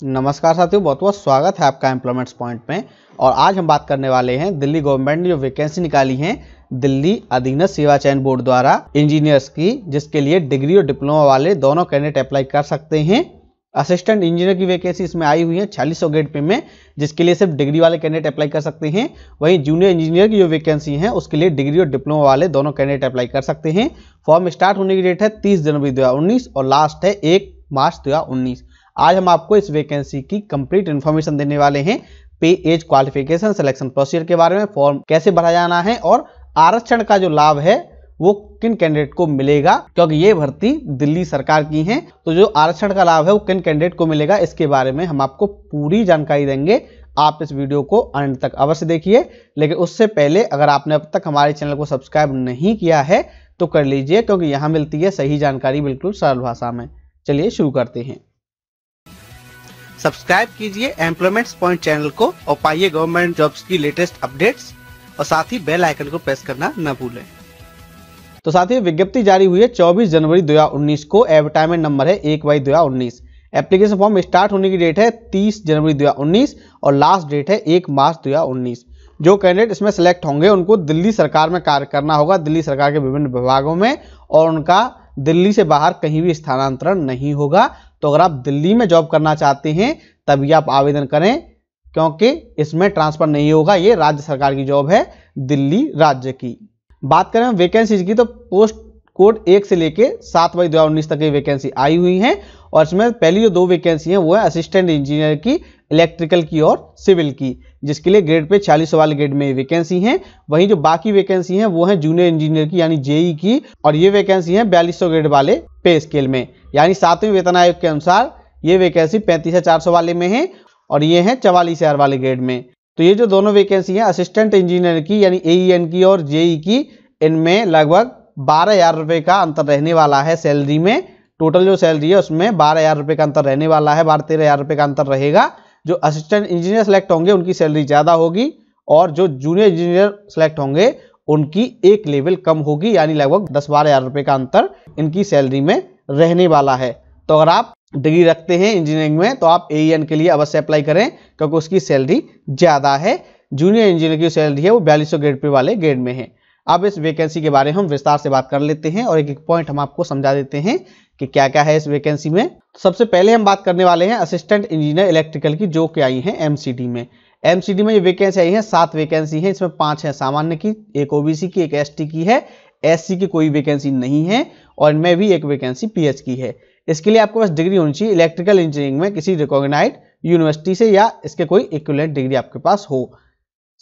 नमस्कार साथियों, बहुत बहुत स्वागत है आपका एम्प्लॉयमेंट्स पॉइंट में। और आज हम बात करने वाले हैं दिल्ली गवर्नमेंट ने जो वैकेंसी निकाली है दिल्ली अधीनस्थ सेवा चयन बोर्ड द्वारा इंजीनियर्स की, जिसके लिए डिग्री और डिप्लोमा वाले दोनों कैंडिडेट अप्लाई कर सकते हैं। असिस्टेंट इंजीनियर की वैकेंसी इसमें आई हुई है 4600 ग्रेड पे में, जिसके लिए सिर्फ डिग्री वाले कैंडिडेट अप्लाई कर सकते हैं। वहीं जूनियर इंजीनियर की जो वैकेंसी है उसके लिए डिग्री और डिप्लोमा वाले दोनों कैंडिडेट अप्लाई कर सकते हैं। फॉर्म स्टार्ट होने की डेट है 30 जनवरी 2019 और लास्ट है 1 मार्च 2019। आज हम आपको इस वैकेंसी की कंप्लीट इन्फॉर्मेशन देने वाले हैं। पे, एज, क्वालिफिकेशन, सिलेक्शन प्रोसीजर के बारे में, फॉर्म कैसे भरा जाना है और आरक्षण का जो लाभ है वो किन कैंडिडेट को मिलेगा, क्योंकि ये भर्ती दिल्ली सरकार की है। तो जो आरक्षण का लाभ है वो किन कैंडिडेट को मिलेगा, इसके बारे में हम आपको पूरी जानकारी देंगे। आप इस वीडियो को अंत तक अवश्य देखिए। लेकिन उससे पहले अगर आपने अब तक हमारे चैनल को सब्सक्राइब नहीं किया है तो कर लीजिए, क्योंकि यहाँ मिलती है सही जानकारी बिल्कुल सरल भाषा में। चलिए शुरू करते हैं। सब्सक्राइब कीजिए एम्प्लॉयमेंट्स पॉइंट चैनल को और पाइए गवर्नमेंट जॉब्स की लेटेस्ट अपडेट्स, और साथ ही बेल आइकन को प्रेस करना न भूलें। तो साथियों, विज्ञप्ति जारी हुई है 24 जनवरी 2019 को। एडवर्टाइजमेंट नंबर है 1/2019। एप्लीकेशन फॉर्म स्टार्ट होने की डेट है 30 जनवरी 2019 और लास्ट डेट है 1 मार्च 2019। जो कैंडिडेट इसमें सेलेक्ट होंगे उनको दिल्ली सरकार में कार्य करना होगा, दिल्ली सरकार के विभिन्न विभागों में, और उनका दिल्ली से बाहर कहीं भी स्थानांतरण नहीं होगा। तो अगर आप दिल्ली में जॉब करना चाहते हैं तभी आप आवेदन करें, क्योंकि इसमें ट्रांसफर नहीं होगा। ये राज्य सरकार की जॉब है, दिल्ली राज्य की। बात करें वैकेंसीज की तो पोस्ट कोड 1 से लेके 7/2019 तक की वैकेंसी आई हुई है। और इसमें पहली जो 2 वैकेंसी हैं वो है असिस्टेंट इंजीनियर की, इलेक्ट्रिकल की और सिविल की, जिसके लिए ग्रेड पे 4600 वाले ग्रेड में वैकेंसी है। वहीं जो बाकी वैकेंसी हैं वो है जूनियर इंजीनियर की यानी जेई की, और ये वैकेंसी है 4200 ग्रेड वाले पे स्केल में, यानी 7वें वेतन आयोग के अनुसार ये वैकेंसी 35,400 वाले में है और ये है 44,000 वाले ग्रेड में। तो ये जो दोनों वैकेंसी हैं असिस्टेंट इंजीनियर की यानी एईएन की और जेई की, इनमें लगभग 12,000 रुपये का अंतर रहने वाला है सैलरी में। टोटल जो सैलरी है उसमें 12,000 रुपये का अंतर रहने वाला है, 12-13,000 रुपये का अंतर रहेगा। जो असिस्टेंट इंजीनियर सेलेक्ट होंगे उनकी सैलरी ज़्यादा होगी, और जो जूनियर इंजीनियर सेलेक्ट होंगे उनकी एक लेवल कम होगी, यानी लगभग 10-12,000 रुपये का अंतर इनकी सैलरी में रहने वाला है। तो अगर आप डिग्री रखते हैं इंजीनियरिंग में तो आप एईएन के लिए अवश्य अप्लाई करें, क्योंकि उसकी सैलरी ज़्यादा है। जूनियर इंजीनियर की सैलरी है वो 4200 ग्रेड पे वाले ग्रेड में है। अब इस वैकेंसी के बारे में हम विस्तार से बात कर लेते हैं और एक एक पॉइंट हम आपको समझा देते हैं कि क्या क्या है इस वैकेंसी में। सबसे पहले हम बात करने वाले हैं असिस्टेंट इंजीनियर इलेक्ट्रिकल की, जो कि आई है एमसीडी में। एमसीडी में ये वैकेंसी आई है 7 वैकेंसी है। इसमें 5 है सामान्य की, एक ओबीसी की, एक एसटी की है, एससी की कोई वैकेंसी नहीं है, और इनमें भी एक वैकेंसी पीएच की है। इसके लिए आपके पास डिग्री होनी चाहिए इलेक्ट्रिकल इंजीनियरिंग में किसी रिकॉग्नाइज्ड यूनिवर्सिटी से, या इसके कोई इक्विवेलेंट डिग्री आपके पास हो।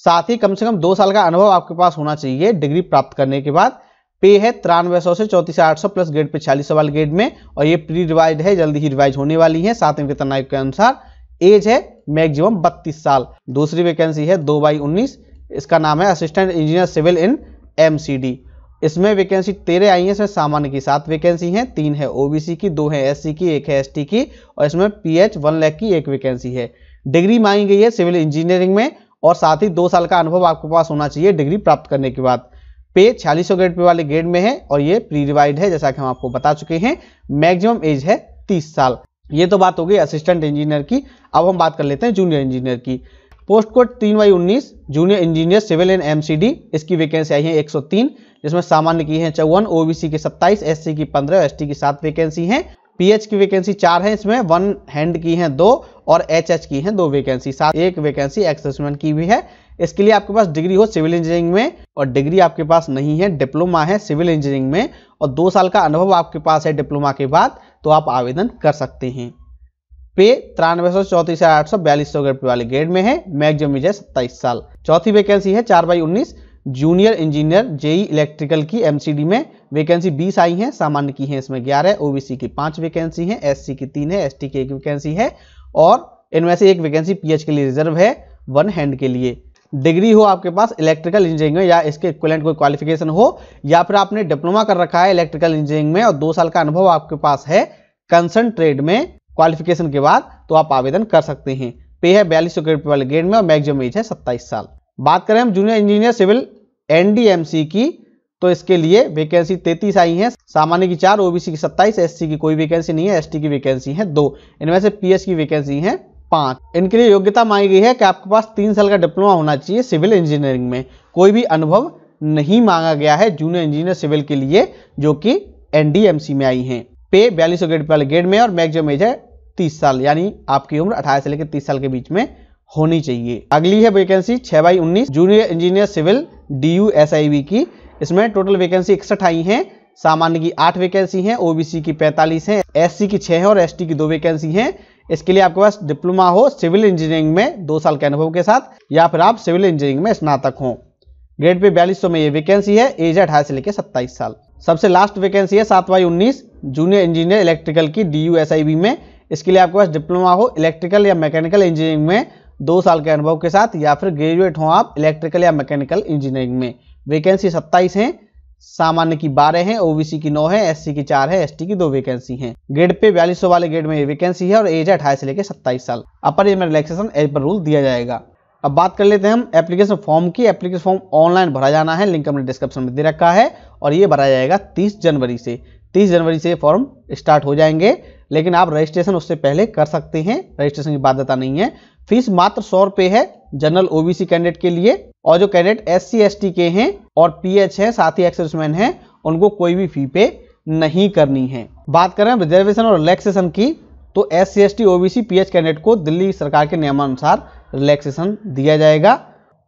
साथ ही कम से कम 2 साल का अनुभव आपके पास होना चाहिए डिग्री प्राप्त करने के बाद। पे है 9300 से 34,800 प्लस ग्रेड पे 4600 वाले ग्रेड में, और ये प्री रिवाइज है, जल्दी ही रिवाइज होने वाली है 7वें वेतन आयोग के अनुसार। एज है मैक्सिमम 32 साल। दूसरी वैकेंसी है 2/19, इसका नाम है assistant engineer civil in MCD. इसमें वैकेंसी 13 आई है। इसमें सामान्य की 7 वैकेंसी हैं, 3 है ओबीसी की, 2 है एससी की, 1 है एसटी की, और इसमें पीएच 1 लाख की एक वैकेंसी है। डिग्री मांगी गई है सिविल इंजीनियरिंग में, और साथ ही 2 साल का अनुभव आपके पास होना चाहिए डिग्री प्राप्त करने के बाद। पे 4600 ग्रेड पे वाले ग्रेड में है, और ये प्री रिवाइड है जैसा कि हम आपको बता चुके हैं। मैक्सिमम एज है 30 साल। ये तो बात हो गई असिस्टेंट इंजीनियर की। अब हम बात कर लेते हैं जूनियर इंजीनियर की। Post code 3/19 junior engineer civil in MCD, इसकी वैकेंसी आई है 103, जिसमें सामान्य की है 54, ओबीसी की 27, एससी की 15 और एसटी की 7 वैकेंसी है। पीएच की वैकेंसी 4 है, इसमें 1 हैंड की है 2 और एचएच की है 2 वैकेंसी, साथ एक वैकेंसी एक्सेसमेंट की भी है। इसके लिए आपके पास डिग्री हो सिविल इंजीनियरिंग में, और डिग्री आपके पास नहीं है, डिप्लोमा है सिविल इंजीनियरिंग में, और 2 साल का अनुभव आपके पास है डिप्लोमा के बाद, तो आप आवेदन कर सकते हैं। पे 9300 से 34,800 4200 ग्रेड वाले ग्रेड में है। मैक्सिमम एज है 27 साल। चौथी वैकेंसी है 4/19 जूनियर इंजीनियर जेई इलेक्ट्रिकल की एमसीडी में। वैकेंसी 20 आई है, सामान्य की है इसमें 11, ओबीसी की 5 वैकेंसी है, एससी की 3 है, एसटी की 1 वैकेंसी है, और इनमें से एक वैकेंसी पीएच के लिए रिजर्व है 1 हैंड के लिए। डिग्री हो आपके पास इलेक्ट्रिकल इंजीनियरिंग में, या इसके इक्विवेलेंट कोई क्वालिफिकेशन हो, या फिर आपने डिप्लोमा कर रखा है इलेक्ट्रिकल इंजीनियरिंग में और 2 साल का अनुभव आपके पास है कंसर्न ट्रेड में क्वालिफिकेशन के बाद, तो आप आवेदन कर सकते हैं। पे है 4200 ग्रेड वाले ग्रेड में, और मैक्सिमम एज है 27 साल। बात करें हम जूनियर इंजीनियर सिविल एनडीएमसी की, तो इसके लिए वैकेंसी 33 आई है, सामान्य की 4, ओबीसी की 27, एससी की कोई वैकेंसी नहीं है, एसटी की वैकेंसी है 2। इनमें से पीएच की वैकेंसी है 5। इनके लिए योग्यता मांगी गई है कि आपके पास 3 साल का डिप्लोमा होना चाहिए सिविल इंजीनियरिंग में। कोई भी अनुभव नहीं मांगा गया है जूनियर इंजीनियर सिविल के लिए जो कि एनडीएमसी में आई हैं। पे 4200 ग्रेड वाले ग्रेड में और मैक्सिमम एज है 30 साल, यानी आपकी उम्र 18 से लेकर 30 साल के बीच में होनी चाहिए। अगली है vacancy 6/19 junior engineer civil DUSIB की। इसमें टोटल वैकेंसी 61 आई हैं। सामान्य की 8 वैकेंसी हैं, ओबीसी की 45 हैं, एससी की 6 हैं और एसटी की 2 वैकेंसी हैं। इसके लिए आपके पास डिप्लोमा हो सिविल इंजीनियरिंग में 2 साल के अनुभव के साथ, या फिर आप सिविल इंजीनियरिंग में स्नातक हो। ग्रेड पे 4200 में ये वैकेंसी है। एज है 18 से लेकर 27 साल। सबसे लास्ट वैकेंसी है 7/19 जूनियर इंजीनियर इलेक्ट्रिकल की DUSIB में। इसके लिए आपके पास डिप्लोमा हो इलेक्ट्रिकल या मैकेनिकल इंजीनियरिंग में 2 साल के अनुभव के साथ, या फिर ग्रेजुएट हो आप इलेक्ट्रिकल या मैकेनिकल इंजीनियरिंग में। वैकेंसी 27 हैं। सामान्य की 12 हैं, ओबीसी की 9 है, एससी की 4 है, एसटी की 2 वैकेंसी हैं। ग्रेड पे 4200 वाले ग्रेड में ये वैकेंसी है और एज है 18 से लेकर 27 साल। अपर एज में रिलैक्सेशन एज पर रूल दिया जाएगा। अब बात कर लेते हैं हम एप्लीकेशन फॉर्म की। एप्लीकेशन फॉर्म ऑनलाइन भरा जाना है, लिंक हमने डिस्क्रिप्शन में दे रखा है, और ये भरा जाएगा 30 जनवरी से। 30 जनवरी से फॉर्म स्टार्ट हो जाएंगे, लेकिन आप रजिस्ट्रेशन उससे पहले कर सकते हैं, रजिस्ट्रेशन की बाध्यता नहीं है। फीस मात्र 100 रुपये है जनरल ओबीसी कैंडिडेट के लिए, और जो कैंडिडेट SC ST के हैं और PH है, साथ ही एक्स-सर्विसमैन हैं, उनको कोई भी फी पे नहीं करनी है। बात करें रिजर्वेशन और रिलैक्सेशन की, तो SC ST OBC PH candidate को दिल्ली सरकार के नियमानुसार रिलैक्सेशन दिया जाएगा।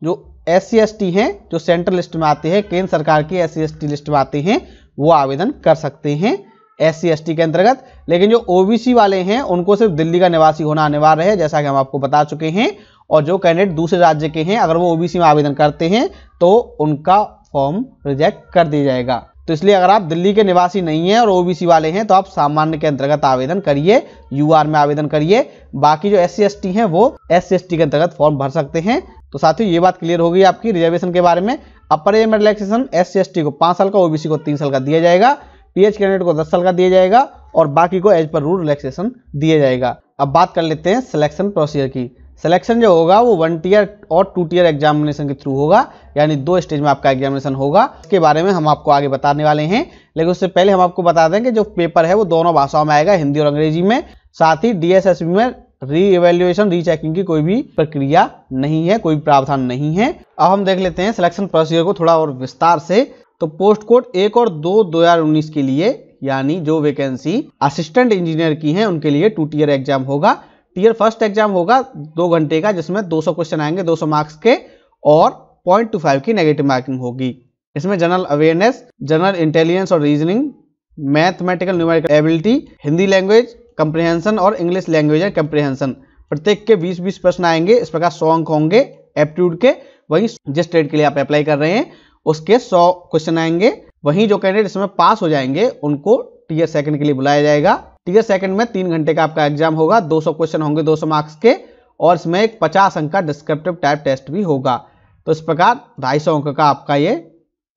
जो SC ST हैं, जो सेंट्रल लिस्ट में आते हैं, केंद्र सरकार की SC ST लिस्ट में आते हैं, वो आवेदन कर सकते हैं SC ST के अंतर्गत। लेकिन जो OBC वाले हैं उनको सिर्फ दिल्ली का निवासी होना अनिवार्य है, जैसा कि हम आपको बता चुके हैं। और जो कैंडिडेट दूसरे राज्य के हैं, अगर वो OBC में आवेदन करते हैं तो उनका फॉर्म रिजेक्ट कर दिया जाएगा। तो इसलिए अगर आप दिल्ली के निवासी नहीं हैं और OBC वाले हैं तो आप सामान्य के अंतर्गत आवेदन करिए, UR में आवेदन करिए। बाकी जो SC ST हैं वो SC ST के अंतर्गत फॉर्म भर सकते हैं। तो साथियों ये बात क्लियर हो गई आपकी रिजर्वेशन के बारे में। अपर एज में रिलैक्सेशन SC ST को 5 साल का, OBC को 3 साल का दिया जाएगा, PH कैंडिडेट को 10 साल का दिया जाएगा, और बाकी को एज पर रूल रिलैक्सेशन दिया जाएगा। अब बात कर लेते हैं सिलेक्शन प्रोसीजर की। सिलेक्शन जो होगा वो 1 टियर और 2 टियर एग्जामिनेशन के थ्रू होगा, यानी 2 स्टेज में आपका एग्जामिनेशन होगा। इसके बारे में हम आपको आगे बताने वाले हैं, लेकिन उससे पहले हम आपको बता दें कि जो पेपर है वो दोनों भाषाओं में आएगा, हिंदी और अंग्रेजी में। साथ ही DSSB में री इवेल्युएशन रीचेकिंग की कोई भी प्रक्रिया नहीं है, कोई प्रावधान नहीं है। अब हम देख लेते हैं सिलेक्शन प्रोसीजर को थोड़ा और विस्तार से। तो पोस्ट कोड 1 और 2 2019 के लिए, यानी जो वैकेंसी असिस्टेंट इंजीनियर की हैं उनके लिए 2 टियर एग्जाम होगा। टियर फर्स्ट एग्जाम होगा 2 घंटे का, जिसमें 200 क्वेश्चन आएंगे 200 मार्क्स के, और 0.25 की नेगेटिव मार्किंग होगी। इसमें जनरल अवेयरनेस, जनरल इंटेलिजेंस और reasoning, mathematical numerical ability, Hindi language comprehension और इंग्लिश लैंग्वेज कंप्रिहेंशन, प्रत्येक के 20-20 प्रश्न आएंगे। इस प्रकार 100 अंक होंगे एप्टीट्यूड के। वहीं जिस ट्रेड के लिए आप अप्लाई कर रहे हैं उसके 100 क्वेश्चन आएंगे। वहीं जो कैंडिडेट इसमें पास हो जाएंगे उनको टियर सेकंड के लिए बुलाया जाएगा। टियर सेकंड में 3 घंटे का आपका एग्जाम होगा, 200 क्वेश्चन होंगे 200 मार्क्स के, और इसमें एक 50 अंक का डिस्क्रिप्टिव टाइप टेस्ट भी होगा। तो इस प्रकार 250 अंक का आपका ये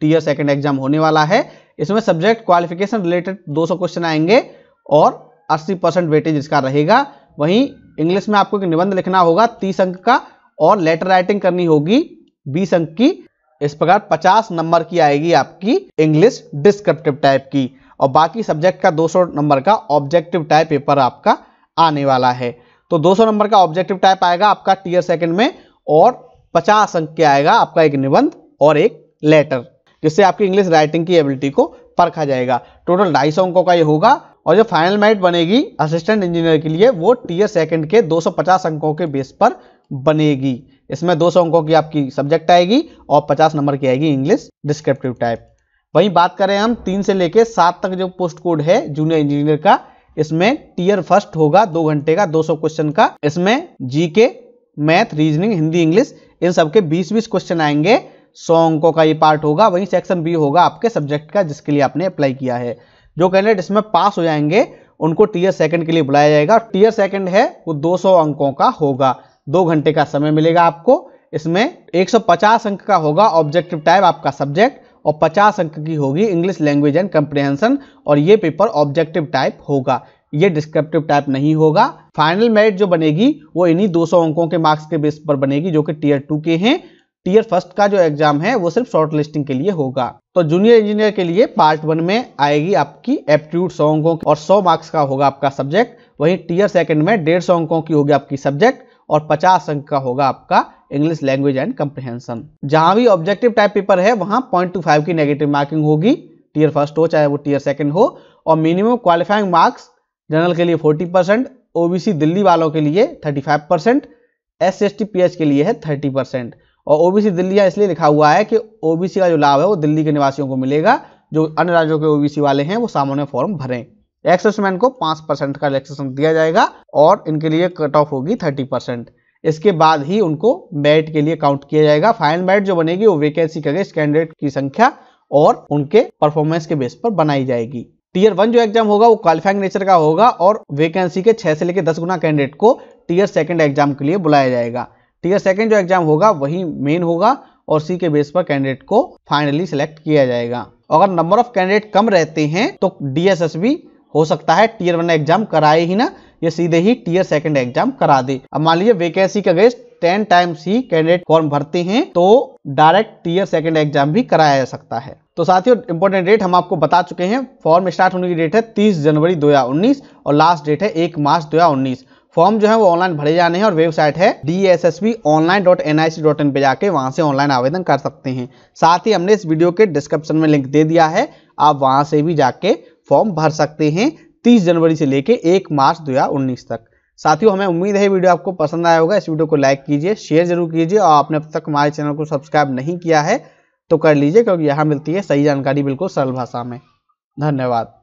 टियर सेकंड एग्जाम होने वाला है। इसमें सब्जेक्ट क्वालिफिकेशन रिलेटेड 200 क्वेश्चन आएंगे और 80% वेटेज इसका रहेगा। वहीं इंग्लिश में आपको एक निबंध लिखना होगा 30 अंक का, और लेटर राइटिंग करनी होगी 20 अंक की। इस प्रकार 50 नंबर की आएगी आपकी इंग्लिश डिस्क्रिप्टिव टाइप की, और बाकी सब्जेक्ट का 200 नंबर का ऑब्जेक्टिव टाइप पेपर आपका आने वाला है। तो 200 नंबर का ऑब्जेक्टिव टाइप आएगा आपका टियर सेकंड में, और 50 अंक के आएगा आपका एक निबंध और एक लेटर, जिससे आपकी इंग्लिश राइटिंग की एबिलिटी को परखा जाएगा। टोटल 250 अंकों का ये होगा, और जो फाइनल मेरिट बनेगी असिस्टेंट इंजीनियर के लिए वो टियर सेकंड के 250 अंकों के बेस पर बनेगी। इसमें 200 अंकों की आपकी सब्जेक्ट आएगी और 50 नंबर की आएगी इंग्लिश डिस्क्रिप्टिव टाइप। वहीं बात करें हम 3 से लेकर 7 तक जो पोस्ट कोड है जूनियर इंजीनियर का, इसमें टियर फर्स्ट होगा 2 घंटे का 200 क्वेश्चन का। इसमें GK, math, reasoning, Hindi, English, इन सबके 20-20 क्वेश्चन आएंगे। 100 अंकों का ये पार्ट होगा। वहीं सेक्शन बी होगा आपके सब्जेक्ट का जिसके लिए आपने अप्लाई किया है। जो कैंडिडेट इसमें पास हो जाएंगे उनको टियर सेकंड के लिए बुलाया जाएगा। टियर सेकंड है वो 200 अंकों का होगा, 2 घंटे का समय मिलेगा आपको। इसमें 150 अंक का होगा ऑब्जेक्टिव टाइप आपका सब्जेक्ट, और 50 अंक की होगी इंग्लिश लैंग्वेज एंड कंप्रिहेंशन, और ये पेपर ऑब्जेक्टिव टाइप होगा, ये डिस्क्रिप्टिव टाइप नहीं होगा। फाइनल मेरिट जो बनेगी वो इन्हीं 200 अंकों के मार्क्स के बेस पर बनेगी, जो कि टियर 2 के हैं। टियर फर्स्ट का जो एग्जाम है वो सिर्फ शॉर्ट लिस्टिंग के लिए होगा। तो जूनियर इंजीनियर के लिए पार्ट 1 में आएगी आपकी एप्टीट्यूड 100 अंकों और 100 मार्क्स का होगा आपका सब्जेक्ट। वहीं टीयर सेकंड में 150 अंकों की होगी आपकी सब्जेक्ट और 50 अंक का होगा आपका इंग्लिश लैंग्वेज एंड कंप्रिहेंशन। जहां भी ऑब्जेक्टिव टाइप पेपर है वहां 0.25 की नेगेटिव मार्किंग होगी, टीयर फर्स्ट हो चाहे वो टीयर सेकंड हो। और मिनिमम क्वालिफाइंग मार्क्स जनरल के लिए 40%, ओबीसी दिल्ली वालों के लिए 35%, SC/ST PH के लिए है 30%। और ओबीसी दिल्ली इसलिए लिखा हुआ है कि ओबीसी का जो लाभ है वो दिल्ली के निवासियों को मिलेगा, जो अन्य राज्यों के ओबीसी वाले हैं वो सामान्य फॉर्म भरें। एक्स-सर्विसमैन को 5% का रिलैक्सेशन दिया जाएगा और इनके लिए कट ऑफ होगी 30%। इसके बाद ही उनको मेरिट के लिए काउंट किया जाएगा। फाइनल मेरिट जो बनेगी वो वैकेंसी के अगेंस्ट कैंडिडेट की संख्या और उनके परफॉर्मेंस के बेस पर बनाई जाएगी। टीयर 1 जो एग्जाम होगा वो क्वालिफाइंग नेचर का होगा और वैकेंसी के 6 से लेकर 10 गुना कैंडिडेट को टीयर सेकंड एग्जाम के लिए बुलाया जाएगा। टीयर सेकंड जो एग्जाम होगा वही मेन होगा और सी के बेस पर कैंडिडेट को फाइनली सिलेक्ट किया जाएगा। अगर नंबर ऑफ कैंडिडेट कम रहते हैं तो डीएसएसबी हो सकता है टीयर 1 एग्जाम कराए ही ना, ये सीधे ही टीयर सेकंड एग्जाम करा दे। अब मान लीजिए वैकेंसी के अगेंस्ट 10 टाइम्स ही कैंडिडेट फॉर्म भरते हैं तो डायरेक्ट टीयर सेकंड एग्जाम भी कराया जा सकता है। तो साथियों इंपॉर्टेंट डेट हम आपको बता चुके हैं। फॉर्म स्टार्ट होने की डेट है 30 जनवरी 2019 और लास्ट डेट है 1 मार्च 2019। फॉर्म जो है वो ऑनलाइन भरे जाने हैं और वेबसाइट है dssbonline.nic.in पे जाके वहां से ऑनलाइन आवेदन कर सकते हैं। साथ ही हमने इस वीडियो के डिस्क्रिप्शन में लिंक दे दिया है, आप वहां से भी जाके फॉर्म भर सकते हैं 30 जनवरी से लेके 1 मार्च 2019 तक। साथियों हमें उम्मीद है वीडियो आपको पसंद आया होगा। इस वीडियो को लाइक कीजिए, शेयर जरूर कीजिए और आपने अब तक हमारे चैनल को सब्सक्राइब नहीं किया है तो कर लीजिए, क्योंकि यहाँ मिलती है सही जानकारी बिल्कुल सरल भाषा में। धन्यवाद।